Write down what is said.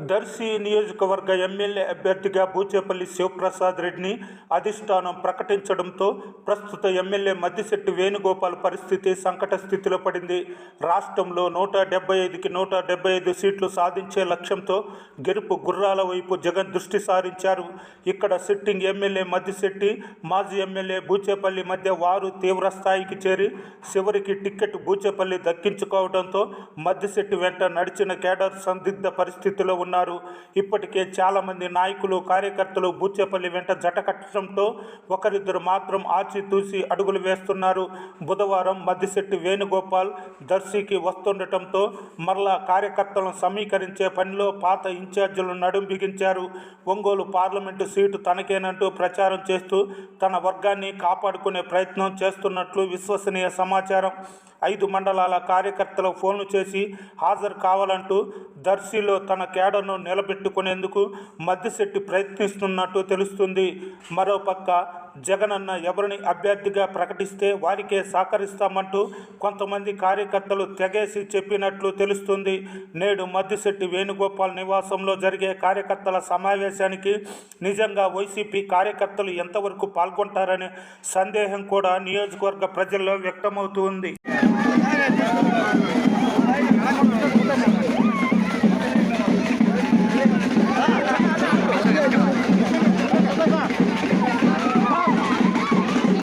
దర్శి నియోజకవర్గ ఎమ్మెల్యే అభ్యర్థిగా బూచేపల్లి శివప్రసాద్ రెడ్డిని అధిష్టానం ప్రకటించడంతో ప్రస్తుత ఎమ్మెల్యే మద్దిశెట్టి వేణుగోపాల్ పరిస్థితి సంకట స్థితిలో పడింది. రాష్ట్రంలో 175కి 175 సీట్లు సాధించే లక్ష్యంతో గెలుపు గుర్రాల వైపు జగన్ దృష్టి సారించారు. ఇక్కడ సిట్టింగ్ ఎమ్మెల్యే మద్దిశెట్టి, మాజీ ఎమ్మెల్యే బూచేపల్లి మధ్య వారు తీవ్ర స్థాయికి చేరి చివరికి టికెట్ బూచేపల్లి దక్కించుకోవడంతో మద్దిశెట్టి వెంట నడిచిన కేడర్ సందిగ్ధ పరిస్థితిలో ఉన్నారు. ఇప్పటికే చాలామంది నాయకులు, కార్యకర్తలు బూచేపల్లి వెంట జట కట్టడంతో ఒకరిద్దరు మాత్రం ఆచితూచి అడుగులు వేస్తున్నారు. బుధవారం మద్దిశెట్టి వేణుగోపాల్ దర్శికి వస్తుండటంతో మరలా కార్యకర్తలను సమీకరించే పనిలో పాత ఇన్ఛార్జీలు నడుం బిగించారు. ఒంగోలు పార్లమెంటు సీటు తనకేనంటూ ప్రచారం చేస్తూ తన వర్గాన్ని కాపాడుకునే ప్రయత్నం చేస్తున్నట్లు విశ్వసనీయ సమాచారం. 5 మండలాల కార్యకర్తలకు ఫోన్లు చేసి హాజరు కావాలంటూ దర్శిలో తన కేడర్ను నిలబెట్టుకునేందుకు మద్దిశెట్టి ప్రయత్నిస్తున్నట్టు తెలుస్తుంది. మరోపక్క జగనన్న ఎవరిని అభ్యర్థిగా ప్రకటిస్తే వారికే సహకరిస్తామంటూ కొంతమంది కార్యకర్తలు తెగేసి చెప్పినట్లు తెలుస్తుంది. నేడు మద్దిశెట్టి వేణుగోపాల్ నివాసంలో జరిగే కార్యకర్తల సమావేశానికి నిజంగా వైసీపీ కార్యకర్తలు ఎంతవరకు పాల్గొంటారనే సందేహం కూడా నియోజకవర్గ ప్రజల్లో వ్యక్తమవుతుంది.